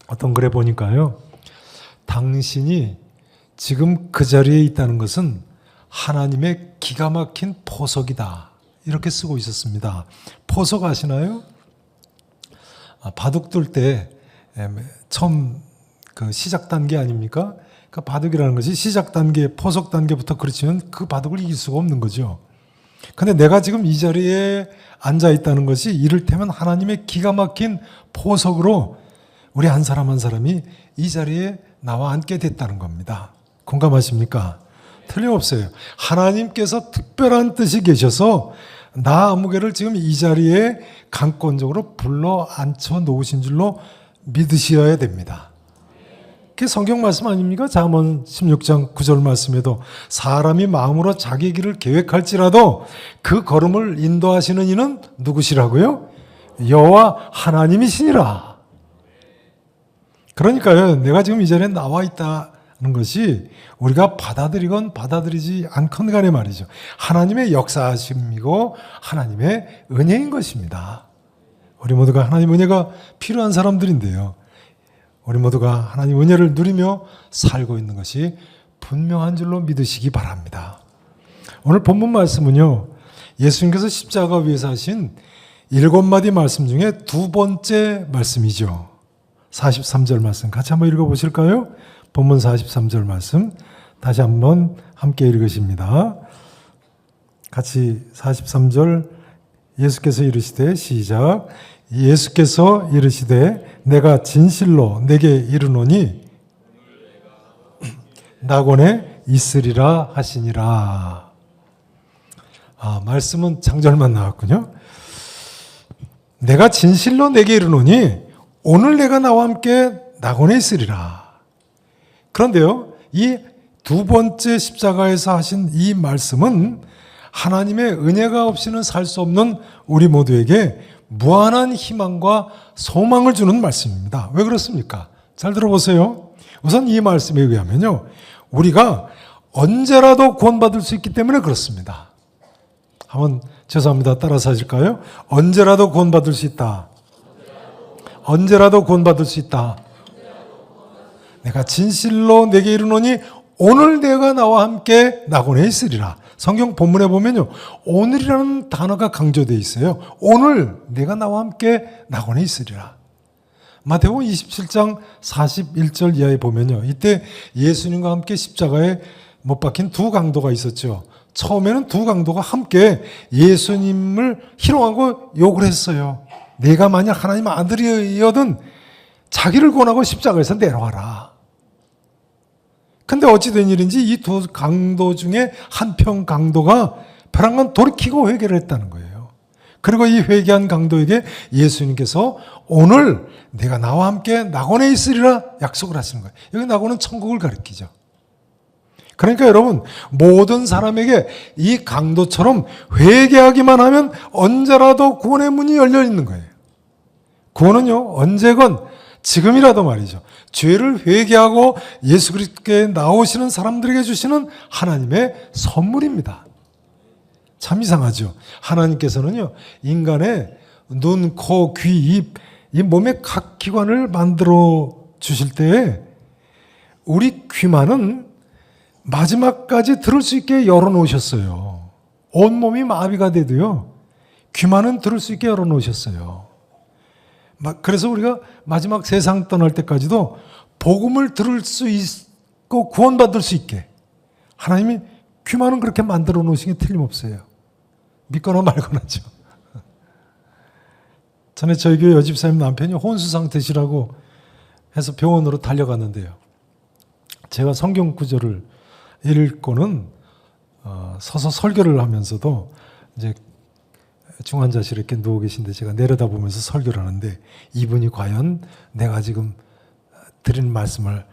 어떤 글에 보니까요, 당신이 지금 그 자리에 있다는 것은 하나님의 기가 막힌 포석이다, 이렇게 쓰고 있었습니다. 포석 아시나요? 바둑 둘 때 처음 그 시작 단계 아닙니까? 그 바둑이라는 것이 시작 단계, 포석 단계부터 그르치면 그 바둑을 이길 수가 없는 거죠. 근데 내가 지금 이 자리에 앉아 있다는 것이 이를테면 하나님의 기가 막힌 포석으로 우리 한 사람 한 사람이 이 자리에 나와 앉게 됐다는 겁니다. 공감하십니까? 틀림없어요. 하나님께서 특별한 뜻이 계셔서 나 아무개를 지금 이 자리에 강권적으로 불러 앉혀 놓으신 줄로 믿으셔야 됩니다. 그게 성경 말씀 아닙니까? 잠언 16장 9절 말씀에도 사람이 마음으로 자기 길을 계획할지라도 그 걸음을 인도하시는 이는 누구시라고요? 여호와 하나님이시니라. 그러니까요, 내가 지금 이 자리에 나와 있다는 것이 우리가 받아들이건 받아들이지 않건 간에 말이죠, 하나님의 역사하심이고 하나님의 은혜인 것입니다. 우리 모두가 하나님 은혜가 필요한 사람들인데요, 우리 모두가 하나님 은혜를 누리며 살고 있는 것이 분명한 줄로 믿으시기 바랍니다. 오늘 본문 말씀은요, 예수님께서 십자가 위에서 하신 7마디 말씀 중에 두 번째 말씀이죠. 43절 말씀 같이 한번 읽어보실까요? 본문 43절 말씀 다시 한번 함께 읽으십니다. 같이 43절, 예수께서 이르시되, 시작. 예수께서 이르시되 내가 진실로 내게 이르노니 낙원에 있으리라 하시니라. 말씀은 장절만 나왔군요. 내가 진실로 내게 이르노니 오늘 내가 나와 함께 낙원에 있으리라. 그런데요, 이 두 번째 십자가에서 하신 이 말씀은 하나님의 은혜가 없이는 살 수 없는 우리 모두에게 무한한 희망과 소망을 주는 말씀입니다. 왜 그렇습니까? 잘 들어보세요. 우선 이 말씀에 의하면요, 우리가 언제라도 구원받을 수 있기 때문에 그렇습니다. 한번 죄송합니다, 따라서 하실까요? 언제라도 구원받을 수 있다. 언제라도 구원받을 수 있다. 내가 진실로 내게 이르노니 오늘 내가 나와 함께 낙원에 있으리라. 성경 본문에 보면요, 오늘이라는 단어가 강조되어 있어요. 오늘 내가 나와 함께 낙원에 있으리라. 마태복음 27장 41절 이하에 보면요, 이때 예수님과 함께 십자가에 못 박힌 두 강도가 있었죠. 처음에는 두 강도가 함께 예수님을 희롱하고 욕을 했어요. 내가 만약 하나님 아들이어든 자기를 권하고 십자가에서 내려와라. 근데 어찌 된 일인지 이 두 강도 중에 한편 강도가 벼랑간 돌이키고 회개를 했다는 거예요. 그리고 이 회개한 강도에게 예수님께서 오늘 내가 나와 함께 낙원에 있으리라 약속을 하시는 거예요. 여기 낙원은 천국을 가리키죠. 그러니까 여러분, 모든 사람에게 이 강도처럼 회개하기만 하면 언제라도 구원의 문이 열려 있는 거예요. 구원은요, 언제건 지금이라도 말이죠, 죄를 회개하고 예수 그리스도께 나오시는 사람들에게 주시는 하나님의 선물입니다. 참 이상하죠. 하나님께서는요, 인간의 눈, 코, 귀, 입, 이 몸의 각 기관을 만들어 주실 때에 우리 귀만은 마지막까지 들을 수 있게 열어놓으셨어요. 온몸이 마비가 돼도요, 귀만은 들을 수 있게 열어놓으셨어요. 그래서 우리가 마지막 세상 떠날 때까지도 복음을 들을 수 있고 구원받을 수 있게 하나님이 귀만은 그렇게 만들어 놓으신 게 틀림없어요. 믿거나 말거나죠. 전에 저희 교회 여집사님 남편이 혼수 상태시라고 해서 병원으로 달려갔는데요, 제가 성경 구절을 읽고는 서서 설교를 하면서도 이제 중환자실에 이렇게 누워 계신데 제가 내려다보면서 설교를 하는데 이분이 과연 내가 지금 드리는 말씀을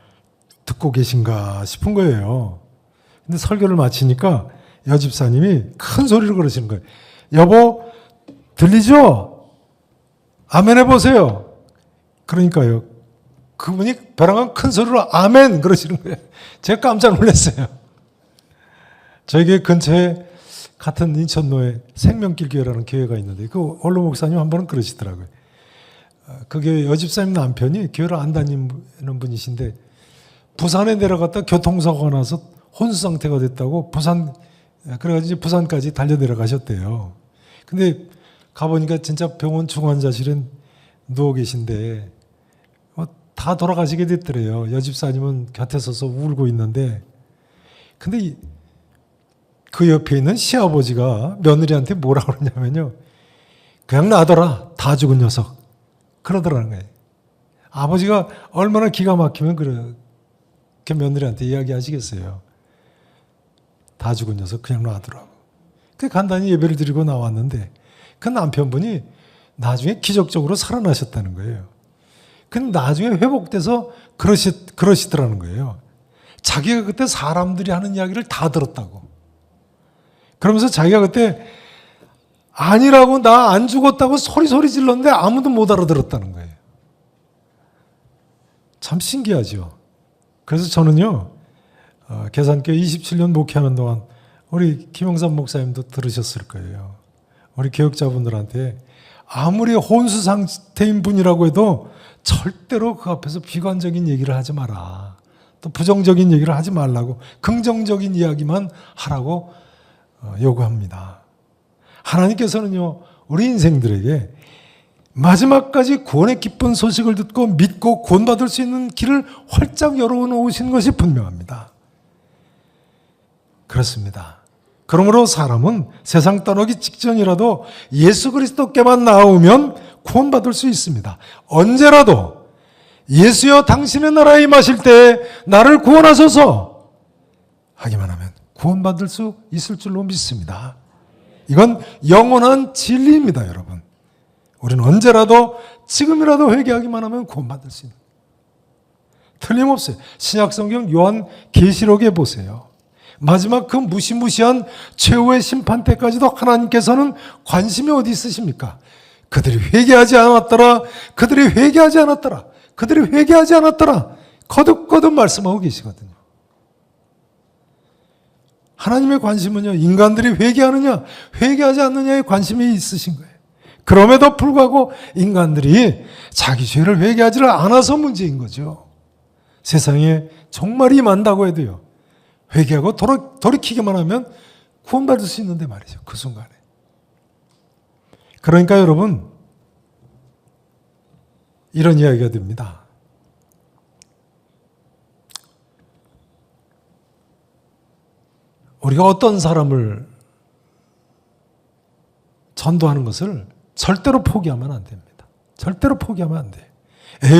듣고 계신가 싶은 거예요. 근데 설교를 마치니까 여집사님이 큰 소리로 그러시는 거예요. 여보, 들리죠? 아멘 해보세요. 그러니까요, 그분이 벼랑간 큰 소리로 아멘 그러시는 거예요. 제가 깜짝 놀랐어요. 저희 교회 근처에 같은 인천로에 생명길 교회라는 교회가 있는데 그 원로 목사님 한 번은 그러시더라고요. 그게 여집사님 남편이 교회를 안 다니는 분이신데 부산에 내려갔다 교통사고가 나서 혼수 상태가 됐다고 그래가지고 부산까지 달려 내려가셨대요. 근데 가보니까 진짜 병원 중환자실에 누워 계신데 다 돌아가시게 됐더래요. 여집사님은 곁에 서서 울고 있는데, 근데 그 옆에 있는 시아버지가 며느리한테 뭐라 그러냐면요, 그냥 놔둬라, 다 죽은 녀석, 그러더라는 거예요. 아버지가 얼마나 기가 막히면 그렇게 며느리한테 이야기하시겠어요. 다 죽은 녀석 그냥 놔두라고. 그 간단히 예배를 드리고 나왔는데 그 남편분이 나중에 기적적으로 살아나셨다는 거예요. 근데 나중에 회복돼서 그러시더라는 거예요. 자기가 그때 사람들이 하는 이야기를 다 들었다고. 그러면서 자기가 그때 아니라고, 나 안 죽었다고 소리 질렀는데 아무도 못 알아들었다는 거예요. 참 신기하죠. 그래서 저는요, 계산교회 27년 목회하는 동안 우리 김영삼 목사님도 들으셨을 거예요. 우리 교역자분들한테 아무리 혼수 상태인 분이라고 해도 절대로 그 앞에서 비관적인 얘기를 하지 마라. 또 부정적인 얘기를 하지 말라고, 긍정적인 이야기만 하라고 요구합니다. 하나님께서는요, 우리 인생들에게 마지막까지 구원의 기쁜 소식을 듣고 믿고 구원받을 수 있는 길을 활짝 열어놓으신 것이 분명합니다. 그렇습니다. 그러므로 사람은 세상 떠나기 직전이라도 예수 그리스도께만 나오면 구원받을 수 있습니다. 언제라도 예수여 당신의 나라에 임하실 때 나를 구원하소서 하기만 하면 구원받을 수 있을 줄로 믿습니다. 이건 영원한 진리입니다, 여러분. 우리는 언제라도 지금이라도 회개하기만 하면 구원받을 수 있는, 틀림없어요. 신약성경 요한 계시록에 보세요. 마지막 그 무시무시한 최후의 심판 때까지도 하나님께서는 관심이 어디 있으십니까? 그들이 회개하지 않았더라, 그들이 회개하지 않았더라, 그들이 회개하지 않았더라, 거듭거듭 말씀하고 계시거든요. 하나님의 관심은요, 인간들이 회개하느냐 회개하지 않느냐에 관심이 있으신 거예요. 그럼에도 불구하고 인간들이 자기 죄를 회개하지를 않아서 문제인 거죠. 세상에 정말 임한다고 해도요, 회개하고 돌이키기만 하면 구원받을 수 있는데 말이죠, 그 순간에. 그러니까 여러분, 이런 이야기가 됩니다. 우리가 어떤 사람을 전도하는 것을 절대로 포기하면 안 됩니다. 절대로 포기하면 안 돼.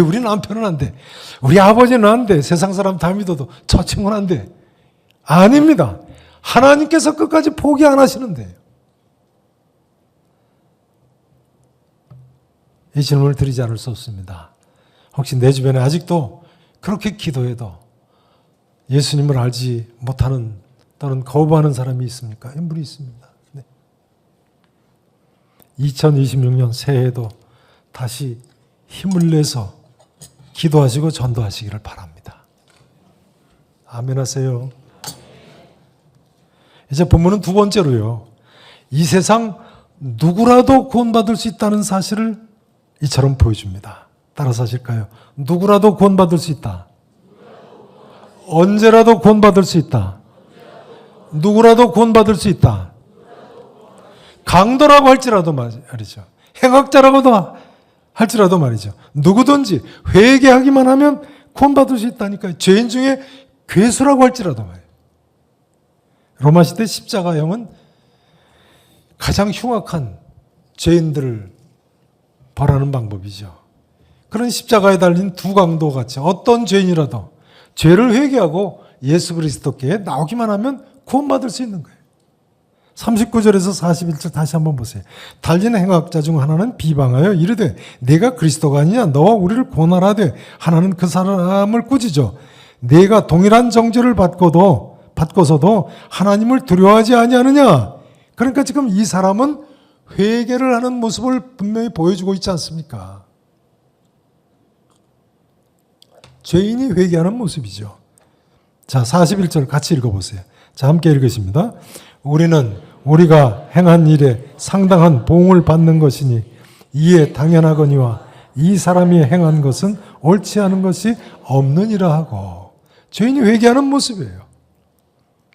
우리 남편은 안 돼. 우리 아버지는 안 돼. 세상 사람 다 믿어도 저 친구는 안 돼. 아닙니다. 하나님께서 끝까지 포기 안 하시는데요. 이 질문을 드리지 않을 수 없습니다. 혹시 내 주변에 아직도 그렇게 기도해도 예수님을 알지 못하는 또는 거부하는 사람이 있습니까? 인물이 있습니다. 네. 2026년 새해에도 다시 힘을 내서 기도하시고 전도하시기를 바랍니다. 아멘 하세요. 이제 본문은 두 번째로요, 이 세상 누구라도 구원받을 수 있다는 사실을 이처럼 보여줍니다. 따라서 하실까요? 누구라도 구원받을 수 있다. 언제라도 구원받을 수 있다. 누구라도 구원받을 수 있다. 강도라고 할지라도 말이죠. 행악자라고도 할지라도 말이죠. 누구든지 회개하기만 하면 구원받을 수 있다니까요. 죄인 중에 괴수라고 할지라도 말이에요. 로마 시대 십자가형은 가장 흉악한 죄인들을 벌하는 방법이죠. 그런 십자가에 달린 두 강도 같이 어떤 죄인이라도 죄를 회개하고 예수 그리스도께 나오기만 하면 구원받을 수 있는 거예요. 39절에서 41절 다시 한번 보세요. 달린 행악자 중 하나는 비방하여 이르되 내가 그리스도가 아니냐, 너와 우리를 구원하라되 하나는 그 사람을 꾸짖어 내가 동일한 정죄를 받고서도 하나님을 두려워하지 아니하느냐. 그러니까 지금 이 사람은 회개를 하는 모습을 분명히 보여주고 있지 않습니까? 죄인이 회개하는 모습이죠. 자, 41절 같이 읽어보세요. 자, 함께 읽으십니다. 우리는 우리가 행한 일에 상당한 보응을 받는 것이니 이에 당연하거니와 이 사람이 행한 것은 옳지 않은 것이 없느니라 하고 죄인이 회개하는 모습이에요.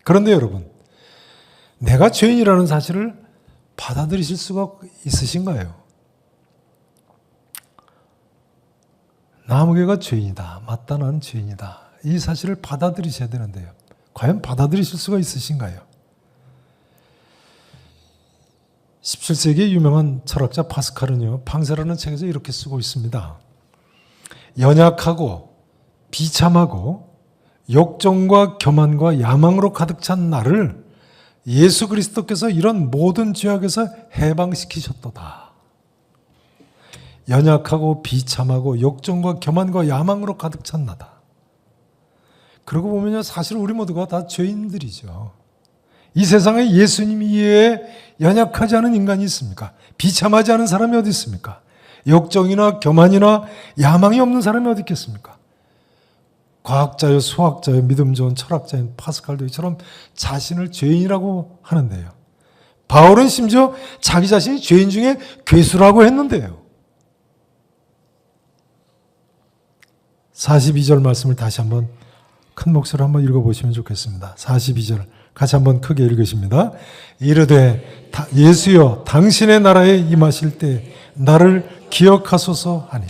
그런데 여러분, 내가 죄인이라는 사실을 받아들이실 수가 있으신가요? 나무개가 죄인이다. 맞다, 나는 죄인이다. 이 사실을 받아들이셔야 되는데요. 과연 받아들이실 수가 있으신가요? 17세기 유명한 철학자 파스칼은요, 방세라는 책에서 이렇게 쓰고 있습니다. 연약하고 비참하고 욕정과 교만과 야망으로 가득 찬 나를 예수 그리스도께서 이런 모든 죄악에서 해방시키셨도다. 연약하고 비참하고 욕정과 교만과 야망으로 가득 찬 나다. 그러고 보면요, 사실 우리 모두가 다 죄인들이죠. 이 세상에 예수님 이외에 연약하지 않은 인간이 있습니까? 비참하지 않은 사람이 어디 있습니까? 욕정이나 교만이나 야망이 없는 사람이 어디 있겠습니까? 과학자요, 수학자요, 믿음 좋은 철학자인 파스칼도 이처럼 자신을 죄인이라고 하는데요. 바울은 심지어 자기 자신이 죄인 중에 괴수라고 했는데요. 42절 말씀을 다시 한번 큰 목소리로 한번 읽어보시면 좋겠습니다. 42절 같이 한번 크게 읽으십니다. 이르되 예수여 당신의 나라에 임하실 때 나를 기억하소서 하니.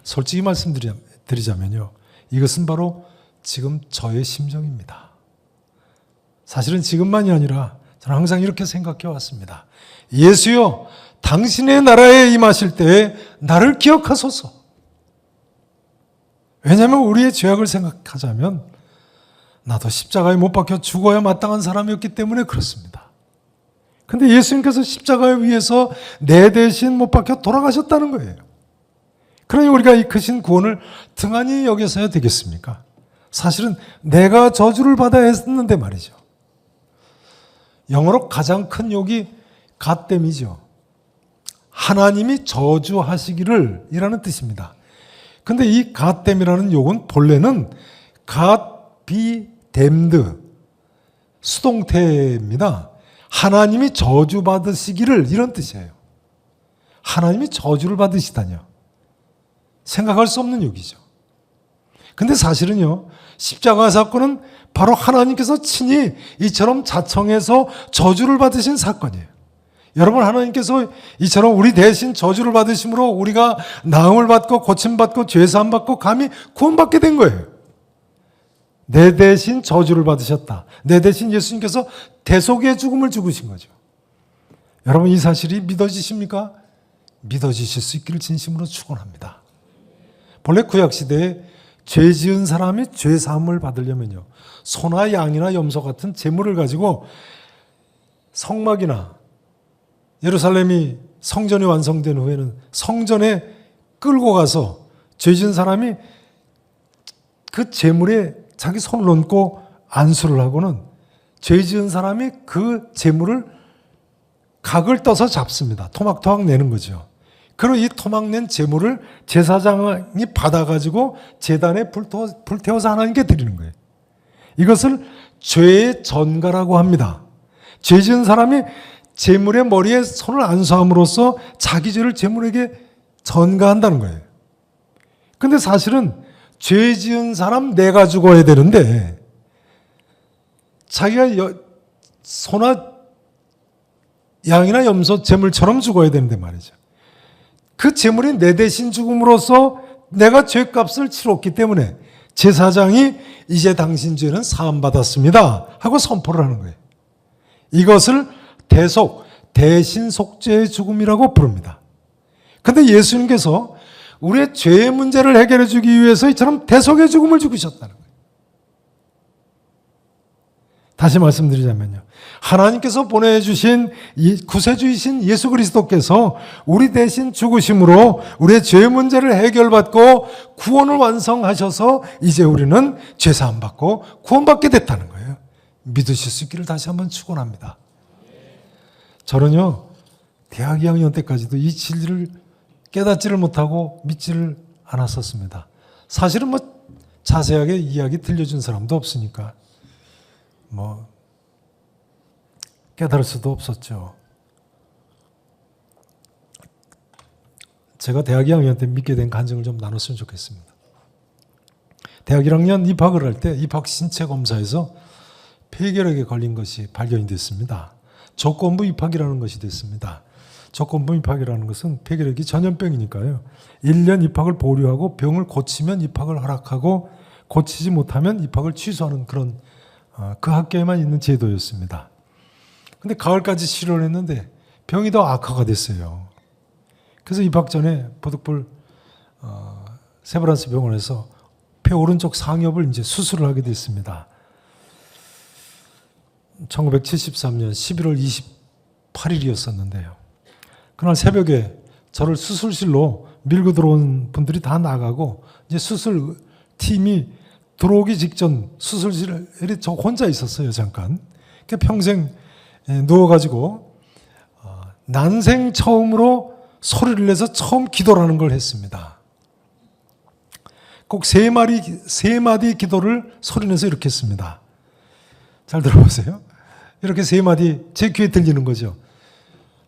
솔직히 말씀드리자면요, 이것은 바로 지금 저의 심정입니다. 사실은 지금만이 아니라 저는 항상 이렇게 생각해 왔습니다. 예수여 당신의 나라에 임하실 때 나를 기억하소서. 왜냐하면 우리의 죄악을 생각하자면 나도 십자가에 못 박혀 죽어야 마땅한 사람이었기 때문에 그렇습니다. 근데 예수님께서 십자가에 위해서 내 대신 못 박혀 돌아가셨다는 거예요. 그러니 우리가 이 크신 구원을 등한히 여겨서야 되겠습니까? 사실은 내가 저주를 받아야 했는데 말이죠. 영어로 가장 큰 욕이 갓댐이죠. 하나님이 저주하시기를 이라는 뜻입니다. 근데 이 갓댐이라는 욕은 본래는 갓 비 댐드 수동태입니다. 하나님이 저주받으시기를 이런 뜻이에요. 하나님이 저주를 받으시다뇨. 생각할 수 없는 욕이죠. 근데 사실은요, 십자가 사건은 바로 하나님께서 친히 이처럼 자청해서 저주를 받으신 사건이에요. 여러분, 하나님께서 이처럼 우리 대신 저주를 받으심으로 우리가 나음을 받고 고침받고 죄사함 받고 감히 구원받게 된 거예요. 내 대신 저주를 받으셨다. 내 대신 예수님께서 대속의 죽음을 죽으신 거죠. 여러분, 이 사실이 믿어지십니까? 믿어지실 수 있기를 진심으로 축원합니다. 본래 구약시대에 죄 지은 사람이 죄사함을 받으려면요, 소나 양이나 염소 같은 제물을 가지고 성막이나 예루살렘이 성전이 완성된 후에는 성전에 끌고 가서 죄 지은 사람이 그 제물에 자기 손을 얹고 안수를 하고는 죄 지은 사람이 그 제물을 각을 떠서 잡습니다. 토막토막 내는 거죠. 그리고 이 토막 낸 제물을 제사장이 받아가지고 제단에 불태워서 하나님께 드리는 거예요. 이것을 죄의 전가라고 합니다. 죄 지은 사람이 제물의 머리에 손을 안수함으로써 자기 죄를 제물에게 전가한다는 거예요. 근데 사실은 죄 지은 사람 내가 죽어야 되는데 자기가 소나 양이나 염소 제물처럼 죽어야 되는데 말이죠. 그 제물이 내 대신 죽음으로써 내가 죄값을 치렀기 때문에 제사장이 이제 당신 죄는 사함받았습니다 하고 선포를 하는 거예요. 이것을 대속, 대신 속죄의 죽음이라고 부릅니다. 그런데 예수님께서 우리의 죄의 문제를 해결해 주기 위해서 이처럼 대속의 죽음을 죽으셨다는 거예요. 다시 말씀드리자면요, 하나님께서 보내주신 구세주이신 예수 그리스도께서 우리 대신 죽으심으로 우리의 죄의 문제를 해결받고 구원을 완성하셔서 이제 우리는 죄사함 받고 구원받게 됐다는 거예요. 믿으실 수 있기를 다시 한번 축원합니다. 저는요, 대학 2학년 때까지도 이 진리를 깨닫지를 못하고 믿지를 않았었습니다. 사실은 뭐 자세하게 이야기 들려준 사람도 없으니까 뭐 깨달을 수도 없었죠. 제가 대학 2학년 때 믿게 된 간증을 좀 나눴으면 좋겠습니다. 대학 1학년 입학을 할 때 입학 신체 검사에서 폐결핵에 걸린 것이 발견이 됐습니다. 조건부 입학이라는 것이 됐습니다. 조건부 입학이라는 것은 폐결핵이 전염병이니까요. 1년 입학을 보류하고 병을 고치면 입학을 허락하고 고치지 못하면 입학을 취소하는 그런 그 학교에만 있는 제도였습니다. 근데 가을까지 치료를 했는데 병이 더 악화가 됐어요. 그래서 입학 전에 보득불 세브란스 병원에서 폐 오른쪽 상엽을 이제 수술을 하게 됐습니다. 1973년 11월 28일이었었는데요. 그날 새벽에 저를 수술실로 밀고 들어온 분들이 다 나가고 이제 수술 팀이 들어오기 직전 수술실에 저 혼자 있었어요, 잠깐. 평생 누워가지고 난생 처음으로 소리를 내서 처음 기도라는 걸 했습니다. 꼭 세 마디 기도를 소리내서 이렇게 했습니다. 잘 들어보세요. 이렇게 세 마디 제 귀에 들리는 거죠.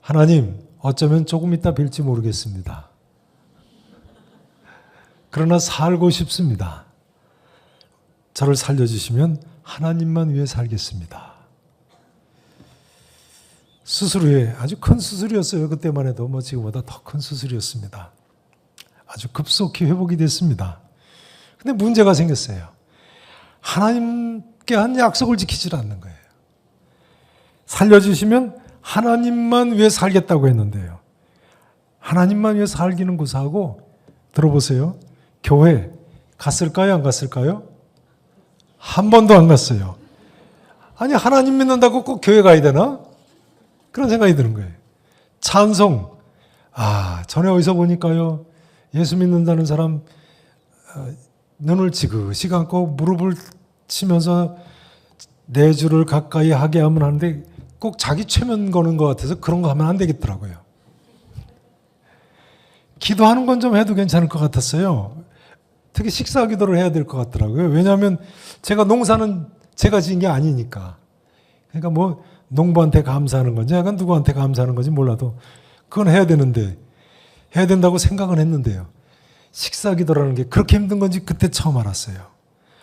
하나님, 어쩌면 조금 있다 뵐지 모르겠습니다. 그러나 살고 싶습니다. 저를 살려주시면 하나님만 위해 살겠습니다. 수술 후에 아주 큰 수술이었어요. 그때만 해도 뭐 지금보다 더 큰 수술이었습니다. 아주 급속히 회복이 됐습니다. 근데 문제가 생겼어요. 하나님께 한 약속을 지키질 않는 거예요. 살려주시면 하나님만 위해 살겠다고 했는데요. 하나님만 위해 살기는 구사하고 들어보세요. 교회 갔을까요? 안 갔을까요? 한 번도 안 갔어요. 아니, 하나님 믿는다고 꼭 교회 가야 되나? 그런 생각이 드는 거예요. 찬송. 전에 어디서 보니까요. 예수 믿는다는 사람 눈을 지그시 감고 무릎을 치면서 내 주를 가까이 하게 하면 하는데 꼭 자기 최면 거는 것 같아서 그런 거 하면 안 되겠더라고요. 기도하는 건 좀 해도 괜찮을 것 같았어요. 특히 식사 기도를 해야 될 것 같더라고요. 왜냐하면 제가 농사는 제가 지은 게 아니니까. 그러니까 뭐 농부한테 감사하는 건지 약간 누구한테 감사하는 건지 몰라도 그건 해야 되는데 해야 된다고 생각은 했는데요. 식사 기도라는 게 그렇게 힘든 건지 그때 처음 알았어요.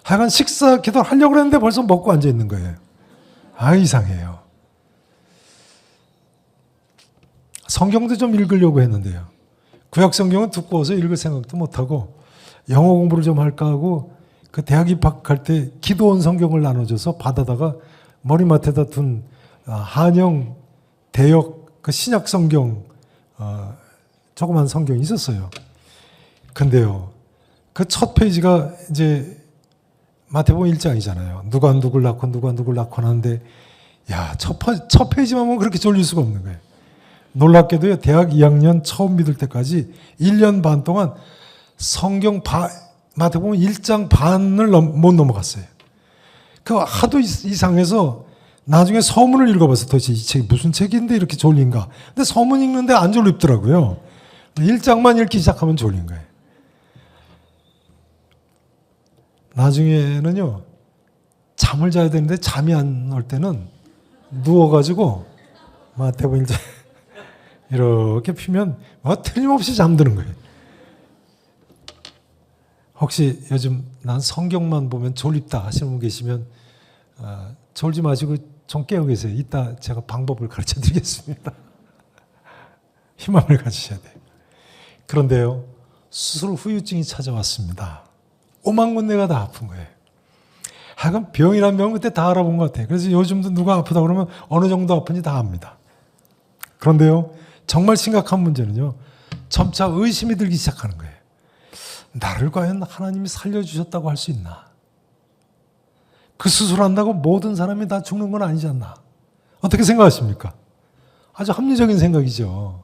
하여간 식사 기도를 하려고 했는데 벌써 먹고 앉아 있는 거예요. 이상해요. 성경도 좀 읽으려고 했는데요. 구약 성경은 두꺼워서 읽을 생각도 못하고 영어 공부를 좀 할까 하고 그 대학 입학할 때 기도원 성경을 나눠줘서 받아다가 머리맡에다 둔 한영 대역 그 신약 성경 조그만 성경이 있었어요. 근데요, 그 첫 페이지가 이제 마태복음 1장이잖아요. 누가 누굴 낳고 누가 누굴 낳고 하는데 첫 페이지만 보면 그렇게 졸릴 수가 없는 거예요. 놀랍게도요, 대학 2학년 처음 믿을 때까지 1년 반 동안 성경 마태복음 1장 반을 못 넘어갔어요. 그 하도 이상해서 나중에 서문을 읽어봐서 도대체 이 책이 무슨 책인데 이렇게 졸린가. 근데 서문 읽는데 안 졸립더라고요. 1장만 읽기 시작하면 졸린 거예요. 나중에는요, 잠을 자야 되는데 잠이 안 올 때는 누워가지고 마태복음 1장 이렇게 피면 틀림없이 잠드는 거예요. 혹시 요즘 난 성경만 보면 졸립다 하시는 분 계시면 졸지 마시고 좀 깨어 계세요. 이따 제가 방법을 가르쳐 드리겠습니다. 희망을 가지셔야 돼요. 그런데요, 수술 후유증이 찾아왔습니다. 오만군데가 다 아픈 거예요. 하여간 병이란 병은 그때 다 알아본 것 같아요. 그래서 요즘도 누가 아프다 그러면 어느 정도 아픈지 다 압니다. 그런데요, 정말 심각한 문제는요, 점차 의심이 들기 시작하는 거예요. 나를 과연 하나님이 살려주셨다고 할 수 있나? 그 수술한다고 모든 사람이 다 죽는 건 아니지 않나? 어떻게 생각하십니까? 아주 합리적인 생각이죠.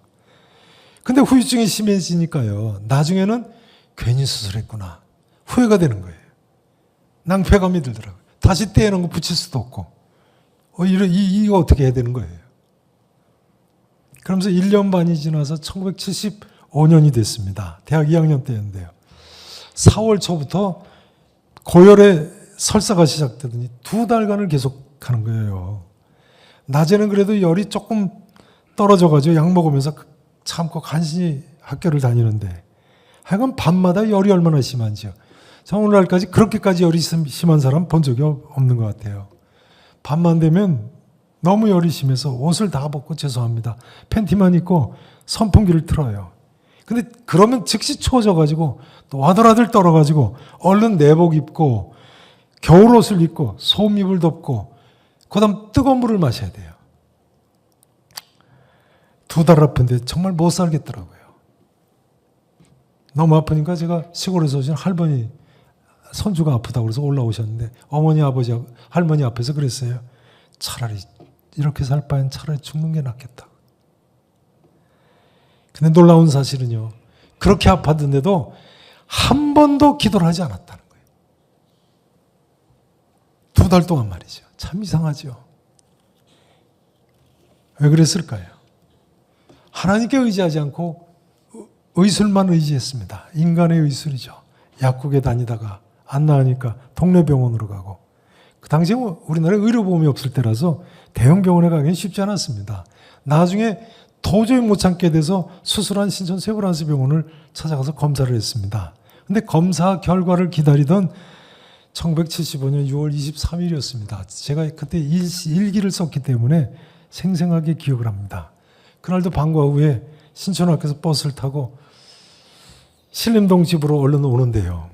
근데 후유증이 심해지니까요, 나중에는 괜히 수술했구나, 후회가 되는 거예요. 낭패감이 들더라고요. 다시 떼어놓은 거 붙일 수도 없고, 이거 어떻게 해야 되는 거예요? 그러면서 1년 반이 지나서 1975년이 됐습니다. 대학 2학년 때였는데요. 4월 초부터 고열에 설사가 시작되더니 2달간을 계속 하는 거예요. 낮에는 그래도 열이 조금 떨어져가지고 약 먹으면서 참고 간신히 학교를 다니는데 하여간 밤마다 열이 얼마나 심한지요. 저 오늘날까지 그렇게까지 열이 심한 사람 본 적이 없는 것 같아요. 밤만 되면 너무 열이 심해서 옷을 다 벗고 죄송합니다. 팬티만 입고 선풍기를 틀어요. 근데 그러면 즉시 추워져가지고 또 와들와들 떨어가지고 얼른 내복 입고 겨울옷을 입고 솜입을 덮고 그다음 뜨거운 물을 마셔야 돼요. 2달 아픈데 정말 못 살겠더라고요. 너무 아프니까 제가 시골에서 오신 할머니 손주가 아프다고 그래서 올라오셨는데 어머니 아버지 할머니 앞에서 그랬어요. 차라리 이렇게 살 바엔 차라리 죽는 게 낫겠다. 근데 놀라운 사실은요. 그렇게 아팠는데도 한 번도 기도를 하지 않았다는 거예요. 2달 동안 말이죠. 참 이상하죠. 왜 그랬을까요? 하나님께 의지하지 않고 의술만 의지했습니다. 인간의 의술이죠. 약국에 다니다가 안 나으니까 동네 병원으로 가고 그 당시에 우리나라에 의료보험이 없을 때라서 대형 병원에 가기는 쉽지 않았습니다. 나중에 도저히 못 참게 돼서 수술한 신천 세브란스 병원을 찾아가서 검사를 했습니다. 근데 검사 결과를 기다리던 1975년 6월 23일이었습니다. 제가 그때 일기를 썼기 때문에 생생하게 기억을 합니다. 그날도 방과 후에 신촌학교에서 버스를 타고 신림동 집으로 얼른 오는데요.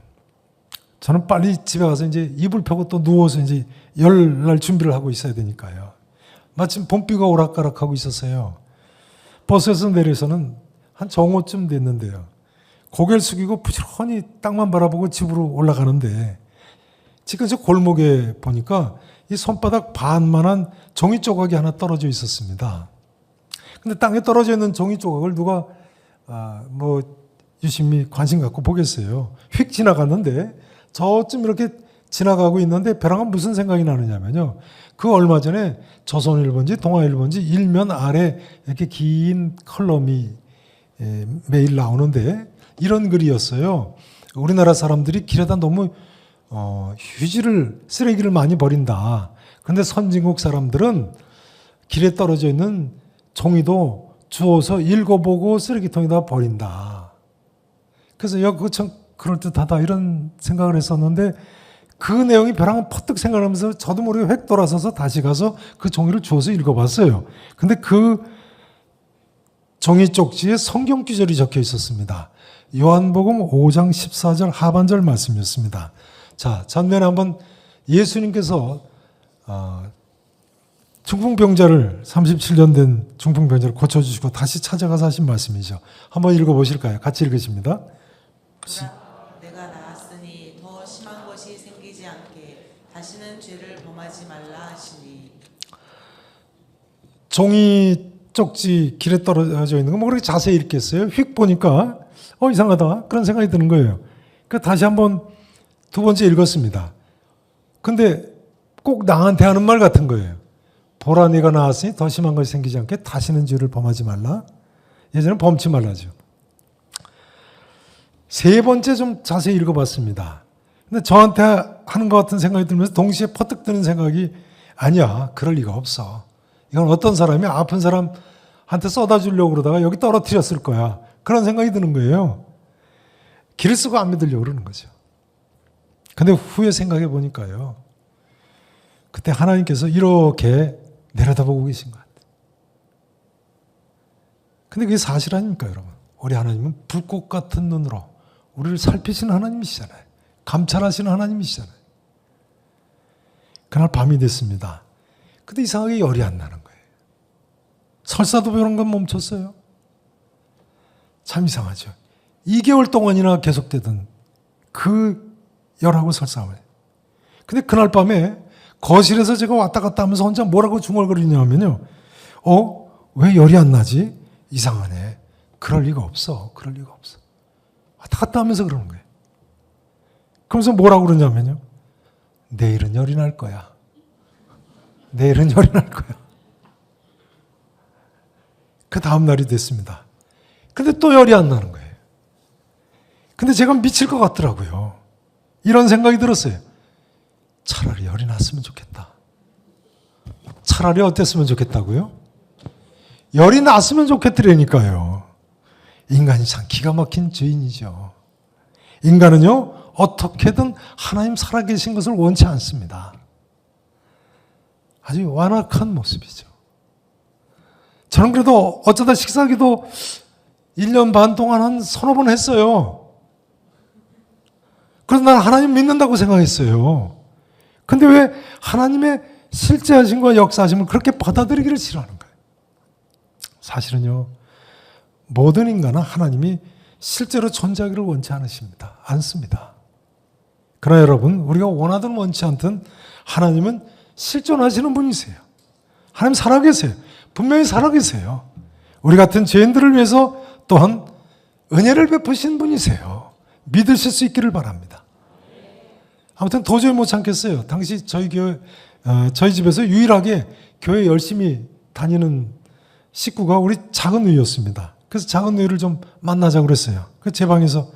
저는 빨리 집에 가서 이제 이불 펴고 또 누워서 이제 열날 준비를 하고 있어야 되니까요. 마침 봄비가 오락가락하고 있었어요. 버스에서 내려서는 한 정오쯤 됐는데요. 고개를 숙이고 부지런히 땅만 바라보고 집으로 올라가는데 지금 저 골목에 보니까 이 손바닥 반만한 종이 조각이 하나 떨어져 있었습니다. 근데 땅에 떨어져 있는 종이 조각을 누가 유심히 관심 갖고 보겠어요. 휙 지나갔는데 저쯤 이렇게 지나가고 있는데 벼랑은 무슨 생각이 나느냐면요. 그 얼마 전에 조선일보인지 동아일보인지 일면 아래 이렇게 긴 컬럼이 매일 나오는데 이런 글이었어요. 우리나라 사람들이 길에다 너무 쓰레기를 많이 버린다. 근데 선진국 사람들은 길에 떨어져 있는 종이도 주워서 읽어보고 쓰레기통에다 버린다. 그래서 그거 참 그럴듯하다 이런 생각을 했었는데 그 내용이 벼랑은 퍼뜩 생각하면서 저도 모르게 획 돌아서서 다시 가서 그 종이를 주워서 읽어봤어요. 근데 그 종이 쪽지에 성경 구절이 적혀 있었습니다. 요한복음 5장 14절 하반절 말씀이었습니다. 자, 전면에 한번 예수님께서 중풍병자를 37년 된 중풍병자를 고쳐주시고 다시 찾아가서 하신 말씀이죠. 한번 읽어보실까요? 같이 읽으십니다. 내가 나았으니 더 심한 것이 생기지 않게 다시는 죄를 범하지 말라 하시니. 종이 쪽지 길에 떨어져 있는 거 뭐 그렇게 자세히 읽겠어요? 휙 보니까 이상하다 그런 생각이 드는 거예요. 그러니까 다시 한번 2번째 읽었습니다. 근데 꼭 나한테 하는 말 같은 거예요. 보라 네가 나았으니 더 심한 것이 생기지 않게 다시는 죄를 범하지 말라. 예전에 범치 말라죠. 3번째 좀 자세히 읽어봤습니다. 근데 저한테 하는 것 같은 생각이 들면서 동시에 퍼뜩 드는 생각이 아니야. 그럴 리가 없어. 이건 어떤 사람이 아픈 사람한테 쏟아주려고 그러다가 여기 떨어뜨렸을 거야. 그런 생각이 드는 거예요. 길을 쓰고 안 믿으려고 그러는 거죠. 근데 후에 생각해 보니까요. 그때 하나님께서 이렇게 내려다보고 계신 것 같아요. 근데 그게 사실 아닙니까, 여러분? 우리 하나님은 불꽃 같은 눈으로 우리를 살피시는 하나님이시잖아요. 감찰하시는 하나님이시잖아요. 그날 밤이 됐습니다. 근데 이상하게 열이 안 나는 거예요. 설사도 그런 건 멈췄어요. 참 이상하죠. 2개월 동안이나 계속되던 그 열하고 설사를. 근데 그날 밤에 거실에서 제가 왔다 갔다 하면서 혼자 뭐라고 중얼거리냐면요. 왜 열이 안 나지? 이상하네. 그럴 리가 없어. 그럴 리가 없어. 왔다 갔다 하면서 그러는 거예요. 그러면서 뭐라고 그러냐면요. 내일은 열이 날 거야. 내일은 열이 날 거야. 그 다음 날이 됐습니다. 근데 또 열이 안 나는 거예요. 근데 제가 미칠 것 같더라고요. 이런 생각이 들었어요. 차라리 열이 났으면 좋겠다. 차라리 어땠으면 좋겠다고요? 열이 났으면 좋겠더라니까요. 인간이 참 기가 막힌 죄인이죠. 인간은요, 어떻게든 하나님 살아계신 것을 원치 않습니다. 아주 완악한 모습이죠. 저는 그래도 어쩌다 식사기도 1년 반 동안 한 서너 번 했어요. 그래서 난 하나님 믿는다고 생각했어요. 근데 왜 하나님의 실제 하심과 역사하심을 그렇게 받아들이기를 싫어하는 거예요? 사실은요, 모든 인간은 하나님이 실제로 존재하기를 원치 않습니다. 그러나 여러분, 우리가 원하든 원치 않든 하나님은 실존하시는 분이세요. 하나님 살아계세요. 분명히 살아계세요. 우리 같은 죄인들을 위해서 또한 은혜를 베푸신 분이세요. 믿으실 수 있기를 바랍니다. 아무튼 도저히 못 참겠어요. 당시 저희 교회, 저희 집에서 유일하게 교회 열심히 다니는 식구가 우리 작은 누이였습니다. 그래서 작은 누이를 좀 만나자고 그랬어요. 그래서 제 방에서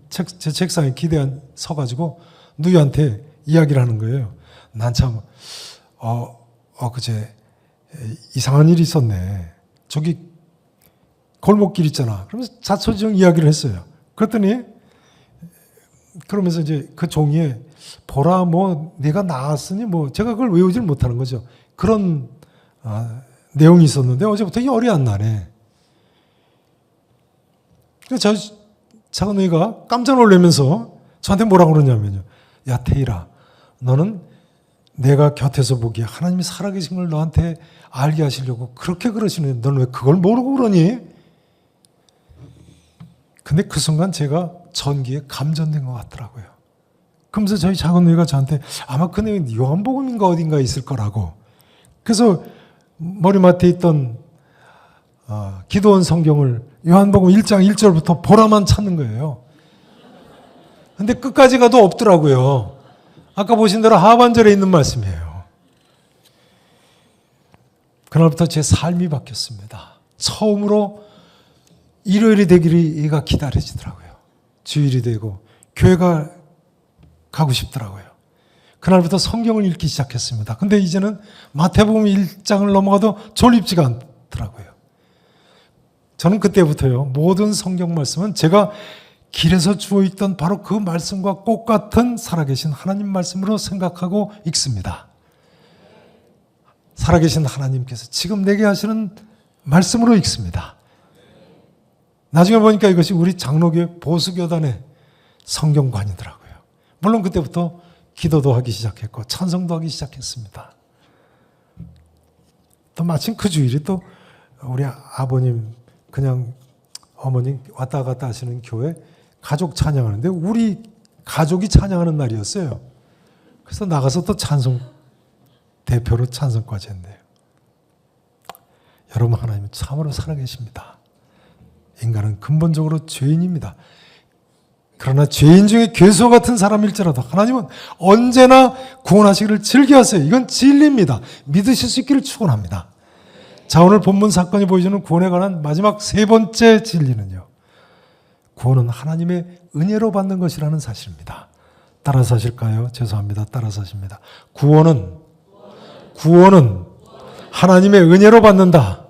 제 책상에 기대한 서가지고 누이한테 이야기를 하는 거예요. 난 참, 그제 이상한 일이 있었네. 저기 골목길 있잖아. 그러면서 자초지종 이야기를 했어요. 그랬더니 그러면서 이제 그 종이에 보라 뭐 내가 나았으니 뭐 제가 그걸 외우질 못하는 거죠. 그런 내용이 있었는데 어제부터 열이 안 나네. 그래서 작은 누이가 깜짝 놀라면서 저한테 뭐라고 그러냐면요. 야 태일아, 너는 내가 곁에서 보기에 하나님이 살아계신 걸 너한테 알게 하시려고 그렇게 그러시는데 너는 왜 그걸 모르고 그러니? 근데 그 순간 제가 전기에 감전된 것 같더라고요. 그러면서 저희 작은 누이가 저한테 아마 그 내용이 요한복음인가 어딘가에 있을 거라고. 그래서 머리맡에 있던 기도원 성경을 요한복음 1장 1절부터 보라만 찾는 거예요. 근데 끝까지 가도 없더라고요. 아까 보신 대로 하반절에 있는 말씀이에요. 그날부터 제 삶이 바뀌었습니다. 처음으로 일요일이 되기가 기다려지더라고요. 주일이 되고 교회가 가고 싶더라고요. 그날부터 성경을 읽기 시작했습니다. 근데 이제는 마태복음 1장을 넘어가도 졸립지가 않더라고요. 저는 그때부터요, 모든 성경 말씀은 제가 길에서 주워있던 바로 그 말씀과 똑같은 살아계신 하나님 말씀으로 생각하고 읽습니다. 살아계신 하나님께서 지금 내게 하시는 말씀으로 읽습니다. 나중에 보니까 이것이 우리 장로교회 보수교단의 성경관이더라고요. 물론 그때부터 기도도 하기 시작했고 찬송도 하기 시작했습니다. 또 마침 그 주일이 또 우리 아버님 그냥 어머님 왔다 갔다 하시는 교회 가족 찬양하는데 우리 가족이 찬양하는 날이었어요. 그래서 나가서 또 찬송 대표로 찬송까지 했네요. 여러분, 하나님은 참으로 살아계십니다. 인간은 근본적으로 죄인입니다. 그러나 죄인 중에 괴수와 같은 사람일지라도 하나님은 언제나 구원하시기를 즐겨하세요. 이건 진리입니다. 믿으실 수 있기를 축원합니다. 자, 오늘 본문 사건이 보여주는 구원에 관한 마지막 세 번째 진리는요, 구원은 하나님의 은혜로 받는 것이라는 사실입니다. 따라서 하실까요? 죄송합니다. 따라서 하십니다. 구원은 하나님의 은혜로 받는다.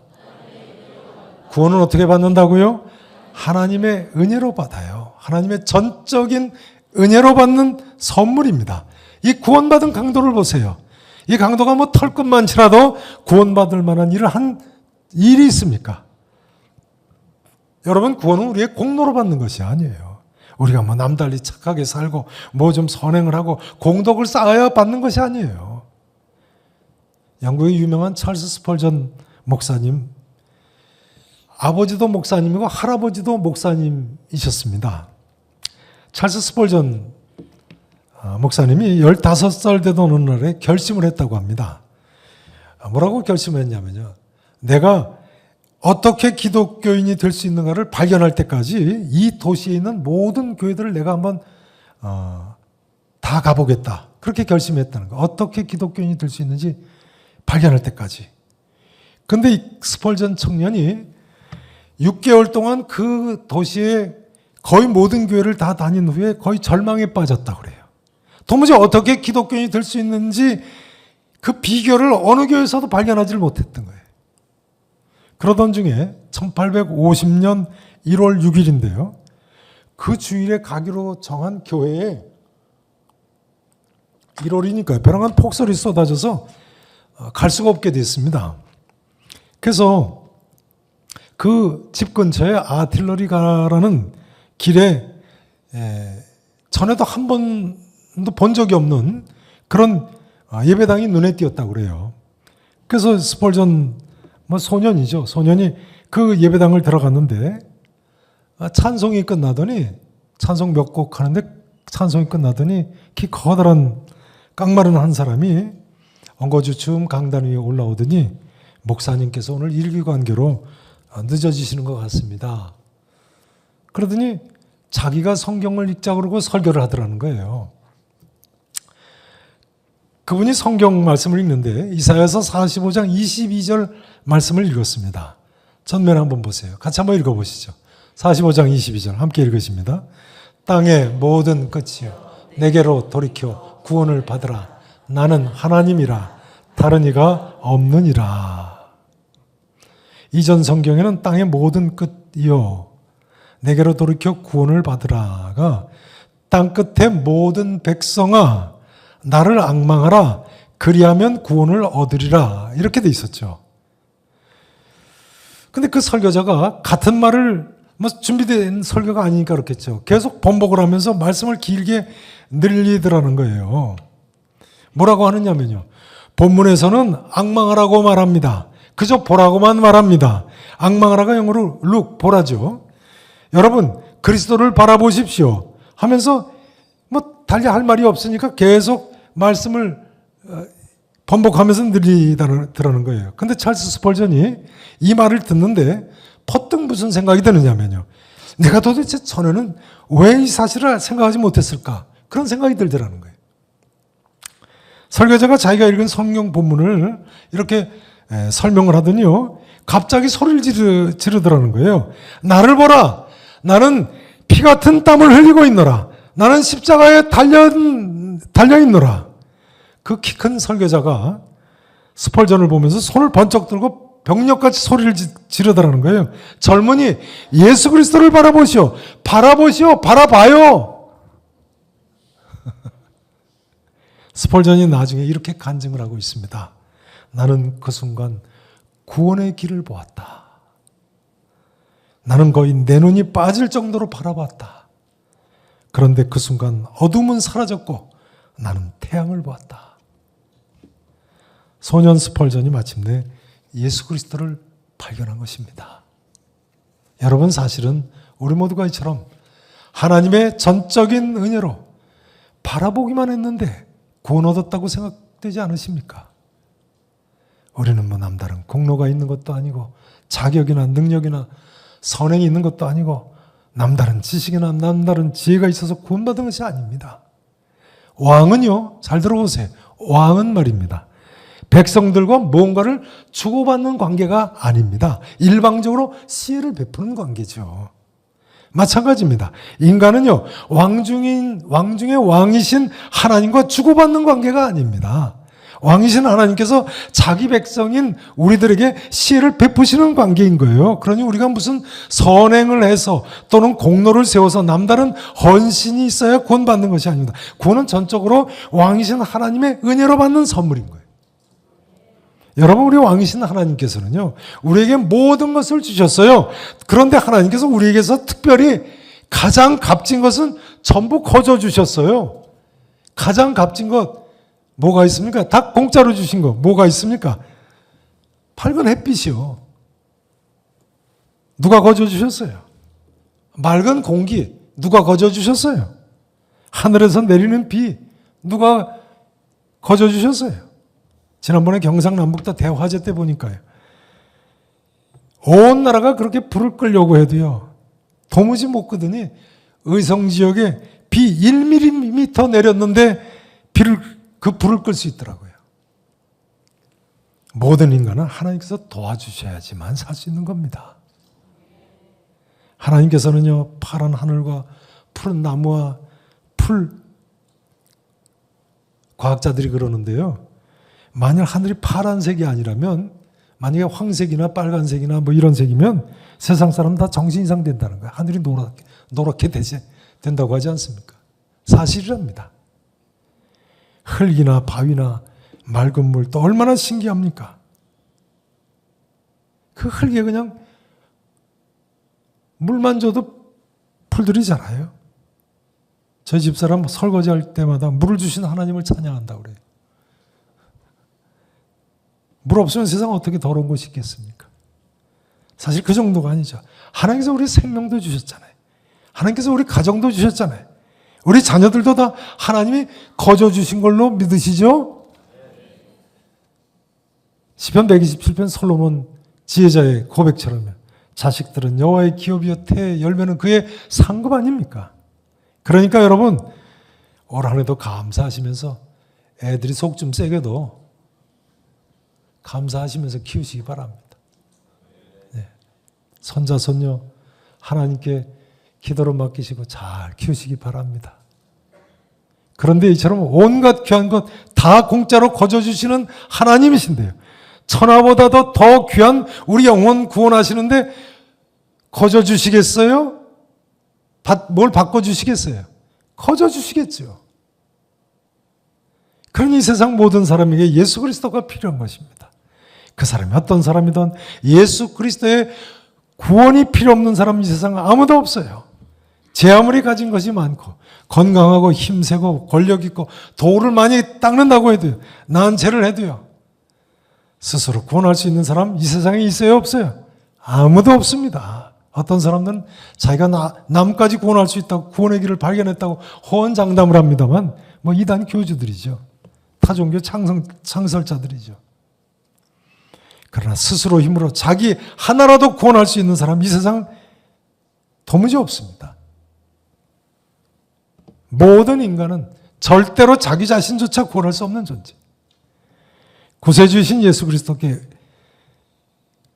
구원은 어떻게 받는다고요? 하나님의 은혜로 받아요. 하나님의 전적인 은혜로 받는 선물입니다. 이 구원받은 강도를 보세요. 이 강도가 뭐 털끝만 치라도 구원받을 만한 일을 한 일이 있습니까? 여러분, 구원은 우리의 공로로 받는 것이 아니에요. 우리가 뭐 남달리 착하게 살고 뭐 좀 선행을 하고 공덕을 쌓아야 받는 것이 아니에요. 영국의 유명한 찰스 스펄전 목사님, 아버지도 목사님이고 할아버지도 목사님이셨습니다. 찰스 스펄전 목사님이 15살 되던 어느 날에 결심을 했다고 합니다. 뭐라고 결심을 했냐면요, 내가 어떻게 기독교인이 될 수 있는가를 발견할 때까지 이 도시에 있는 모든 교회들을 내가 한번 다 가보겠다. 그렇게 결심했다는 거. 어떻게 기독교인이 될 수 있는지 발견할 때까지. 근데 이 스펄전 청년이 6개월 동안 그 도시의 거의 모든 교회를 다 다닌 후에 거의 절망에 빠졌다고 그래요. 도무지 어떻게 기독교인이 될 수 있는지 그 비결을 어느 교회에서도 발견하지 못했던 거예요. 그러던 중에 1850년 1월 6일인데요. 그 주일에 가기로 정한 교회에 1월이니까요. 벼랑한 폭설이 쏟아져서 갈 수가 없게 됐습니다. 그래서 그 집 근처에 아틸러리가라는 길에 전에도 한 번도 본 적이 없는 그런 예배당이 눈에 띄었다고 그래요. 그래서 스펄전 소년이죠. 소년이 그 예배당을 들어갔는데 찬송이 끝나더니 찬송 몇 곡 하는데 찬송이 끝나더니 키 커다란 깡마른 한 사람이 엉거주춤 강단 위에 올라오더니 목사님께서 오늘 일기관계로 늦어지시는 것 같습니다. 그러더니 자기가 성경을 읽자 그러고 설교를 하더라는 거예요. 그분이 성경 말씀을 읽는데 이사야서 45장 22절 말씀을 읽었습니다. 전면 한번 보세요. 같이 한번 읽어보시죠. 45장 22절 함께 읽으십니다. 땅의 모든 끝이여 내게로 돌이켜 구원을 받으라. 나는 하나님이라 다른 이가 없느니라. 이전 성경에는 땅의 모든 끝이여 내게로 돌이켜 구원을 받으라가 땅 끝의 모든 백성아 나를 앙망하라 그리하면 구원을 얻으리라 이렇게 돼 있었죠. 근데 그 설교자가 같은 말을 준비된 설교가 아니니까 그렇겠죠. 계속 번복을 하면서 말씀을 길게 늘리더라는 거예요. 뭐라고 하느냐면요. 본문에서는 앙망하라고 말합니다. 그저 보라고만 말합니다. 앙망하라가 영어로 look, 보라죠. 여러분 그리스도를 바라보십시오 하면서 달리 할 말이 없으니까 계속 말씀을 번복하면서 늘리더라는 거예요. 근데 찰스 스펄전이 이 말을 듣는데 퍼뜩 무슨 생각이 드느냐면요. 내가 도대체 전에는 왜 이 사실을 생각하지 못했을까? 그런 생각이 들더라는 거예요. 설교자가 자기가 읽은 성경 본문을 이렇게 설명을 하더니요. 갑자기 소리를 지르더라는 거예요. 나를 보라. 나는 피 같은 땀을 흘리고 있노라. 나는 십자가에 달려 있노라. 그 키 큰 설교자가 스펄전을 보면서 손을 번쩍 들고 병력같이 소리를 지르더라는 거예요. 젊은이 예수 그리스도를 바라보시오. 바라보시오. 바라봐요. 스펄전이 나중에 이렇게 간증을 하고 있습니다. 나는 그 순간 구원의 길을 보았다. 나는 거의 내 눈이 빠질 정도로 바라봤다. 그런데 그 순간 어둠은 사라졌고 나는 태양을 보았다. 소년 스펄전이 마침내 예수 그리스도를 발견한 것입니다. 여러분 사실은 우리 모두가 이처럼 하나님의 전적인 은혜로 바라보기만 했는데 구원 얻었다고 생각되지 않으십니까? 우리는 남다른 공로가 있는 것도 아니고 자격이나 능력이나 선행이 있는 것도 아니고 남다른 지식이나 남다른 지혜가 있어서 구원받은 것이 아닙니다. 왕은요, 잘 들어보세요. 왕은 말입니다. 백성들과 무언가를 주고받는 관계가 아닙니다. 일방적으로 시혜를 베푸는 관계죠. 마찬가지입니다. 인간은요, 왕 중의 왕이신 하나님과 주고받는 관계가 아닙니다. 왕이신 하나님께서 자기 백성인 우리들에게 시혜를 베푸시는 관계인 거예요. 그러니 우리가 무슨 선행을 해서 또는 공로를 세워서 남다른 헌신이 있어야 구원받는 것이 아닙니다. 구원은 전적으로 왕이신 하나님의 은혜로 받는 선물인 거예요. 여러분, 우리 왕이신 하나님께서는요, 우리에게 모든 것을 주셨어요. 그런데 하나님께서 우리에게서 특별히 가장 값진 것은 전부 거저 주셨어요. 가장 값진 것 뭐가 있습니까? 다 공짜로 주신 거 뭐가 있습니까? 밝은 햇빛이요. 누가 거저 주셨어요? 맑은 공기 누가 거저 주셨어요? 하늘에서 내리는 비 누가 거저 주셨어요? 지난번에 경상남북도 대화제 때 보니까요. 온 나라가 그렇게 불을 끄려고 해도요. 도무지 못 끄더니 의성 지역에 비 1mm 내렸는데 그 불을 끌 수 있더라고요. 모든 인간은 하나님께서 도와주셔야지만 살 수 있는 겁니다. 하나님께서는요. 파란 하늘과 푸른 나무와 풀 과학자들이 그러는데요. 만약 하늘이 파란색이 아니라면 만약에 황색이나 빨간색이나 뭐 이런 색이면 세상 사람 다 정신 이상 된다는 거예요. 하늘이 노랗게 된다고 하지 않습니까? 사실이랍니다. 흙이나 바위나 맑은 물 또 얼마나 신기합니까? 그 흙에 그냥 물만 줘도 풀들이 자라요. 저희 집사람 설거지할 때마다 물을 주신 하나님을 찬양한다고 그래요. 물 없으면 세상 어떻게 더러운 곳이 있겠습니까? 사실 그 정도가 아니죠. 하나님께서 우리 생명도 주셨잖아요. 하나님께서 우리 가정도 주셨잖아요. 우리 자녀들도 다 하나님이 거저 주신 걸로 믿으시죠? 시편 127편 솔로몬 지혜자의 고백처럼 자식들은 여호와의 기업이요 태의 열매는 그의 상급 아닙니까? 그러니까 여러분 올 한 해도 감사하시면서 애들이 속 좀 세게도 감사하시면서 키우시기 바랍니다. 네. 손자 손녀 하나님께 기도로 맡기시고 잘 키우시기 바랍니다. 그런데 이처럼 온갖 귀한 것 다 공짜로 거저 주시는 하나님이신데요. 천하보다도 더 귀한 우리 영혼 구원하시는데 거저 주시겠어요? 뭘 바꿔 주시겠어요? 거저 주시겠죠. 그러니 이 세상 모든 사람에게 예수 그리스도가 필요한 것입니다. 그 사람이 어떤 사람이든 예수 그리스도의 구원이 필요 없는 사람 이 세상 아무도 없어요. 제 아무리 가진 것이 많고 건강하고 힘세고 권력 있고 도를 많이 닦는다고 해도요. 나은 죄를 해도요. 스스로 구원할 수 있는 사람 이 세상에 있어요? 없어요? 아무도 없습니다. 어떤 사람들은 자기가 남까지 구원할 수 있다고 구원의 길을 발견했다고 호언장담을 합니다만 뭐 이단 교주들이죠. 타종교 창설자들이죠. 그러나 스스로 힘으로 자기 하나라도 구원할 수 있는 사람 이 세상 도무지 없습니다. 모든 인간은 절대로 자기 자신조차 구원할 수 없는 존재. 구세주이신 예수 그리스도께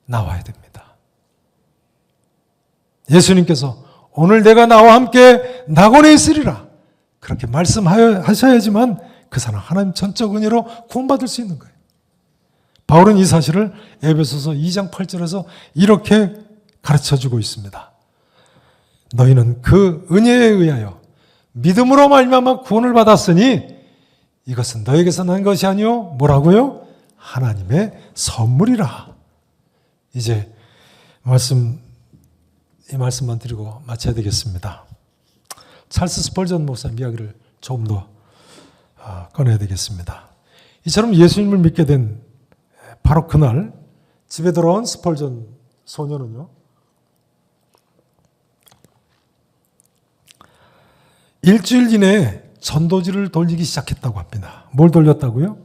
나와야 됩니다. 예수님께서 오늘 내가 나와 함께 낙원에 있으리라 그렇게 말씀하셔야지만 그 사람 하나님 전적 은혜로 구원받을 수 있는 거예요. 바울은 이 사실을 에베소서 2장 8절에서 이렇게 가르쳐주고 있습니다. 너희는 그 은혜에 의하여 믿음으로 말미암아 구원을 받았으니 이것은 너에게서 난 것이 아니요 뭐라고요? 하나님의 선물이라. 이제 이 말씀만 드리고 마쳐야 되겠습니다. 찰스 스펄전 목사님 이야기를 조금 더 꺼내야 되겠습니다. 이처럼 예수님을 믿게 된 바로 그날 집에 돌아온 스펄전 소녀는요. 일주일 이내에 전도지를 돌리기 시작했다고 합니다. 뭘 돌렸다고요?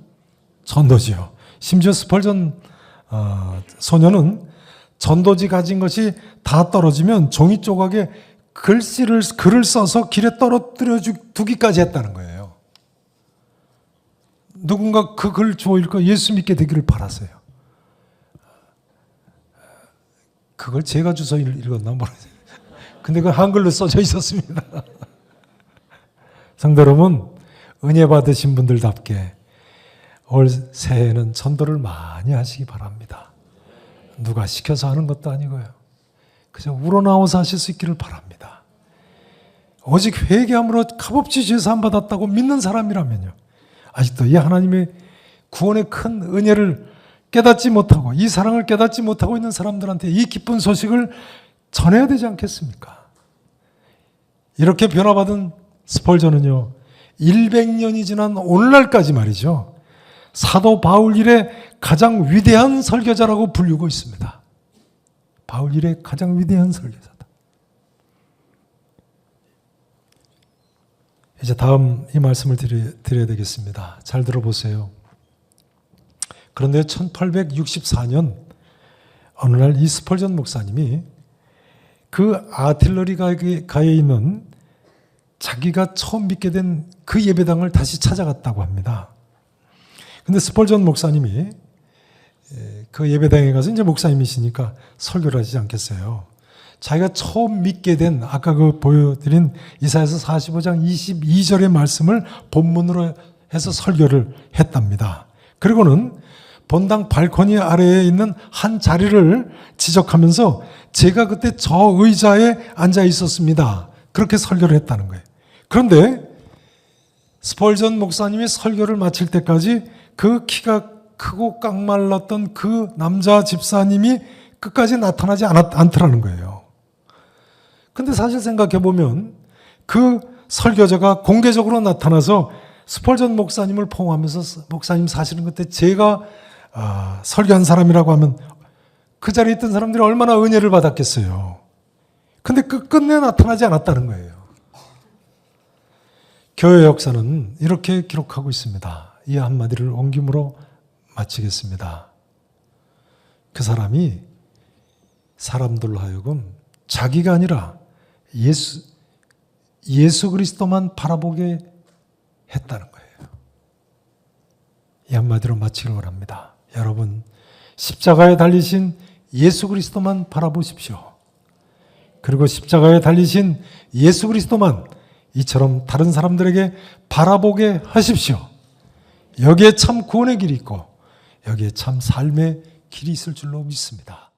전도지요. 심지어 스펄전 소녀는 전도지 가진 것이 다 떨어지면 종이 조각에 글을 써서 길에 떨어뜨려 두기까지 했다는 거예요. 누군가 그 글 주워 읽고 예수 믿게 되기를 바랐어요. 그걸 제가 주워 읽었나 모르겠어요. 근데 그건 한글로 써져 있었습니다. 성도 여러분, 은혜 받으신 분들답게 올 새해에는 전도를 많이 하시기 바랍니다. 누가 시켜서 하는 것도 아니고요. 그저 우러나와서 하실 수 있기를 바랍니다. 오직 회개함으로 값없이 죄사함 받았다고 믿는 사람이라면요. 아직도 이 하나님의 구원의 큰 은혜를 깨닫지 못하고 이 사랑을 깨닫지 못하고 있는 사람들한테 이 기쁜 소식을 전해야 되지 않겠습니까? 이렇게 변화받은 스펄전은요. 100년이 지난 오늘날까지 말이죠. 사도 바울 일의 가장 위대한 설교자라고 불리고 있습니다. 바울 일의 가장 위대한 설교자다. 이제 다음 이 말씀을 드려야 되겠습니다. 잘 들어보세요. 그런데 1864년 어느 날 이 스펄전 목사님이 그 아틀러리가에 있는 자기가 처음 믿게 된 그 예배당을 다시 찾아갔다고 합니다. 근데 스펄전 목사님이 그 예배당에 가서 이제 목사님이시니까 설교를 하시지 않겠어요. 자기가 처음 믿게 된 아까 그 보여드린 이사야서 45장 22절의 말씀을 본문으로 해서 설교를 했답니다. 그리고는 본당 발코니 아래에 있는 한 자리를 지적하면서 제가 그때 저 의자에 앉아 있었습니다. 그렇게 설교를 했다는 거예요. 그런데 스펄전 목사님이 설교를 마칠 때까지 그 키가 크고 깡말랐던 그 남자 집사님이 끝까지 나타나지 않더라는 거예요. 근데 사실 생각해 보면 그 설교자가 공개적으로 나타나서 스펄전 목사님을 포옹하면서 목사님 사실은 그때 제가 설교한 사람이라고 하면 그 자리에 있던 사람들이 얼마나 은혜를 받았겠어요. 근데 끝내 나타나지 않았다는 거예요. 교회 역사는 이렇게 기록하고 있습니다. 이 한마디를 옮김으로 마치겠습니다. 그 사람이 사람들로 하여금 자기가 아니라 예수 그리스도만 바라보게 했다는 거예요. 이 한마디로 마치길 원합니다. 여러분, 십자가에 달리신 예수 그리스도만 바라보십시오. 그리고 십자가에 달리신 예수 그리스도만 이처럼 다른 사람들에게 바라보게 하십시오. 여기에 참 구원의 길이 있고 여기에 참 삶의 길이 있을 줄로 믿습니다.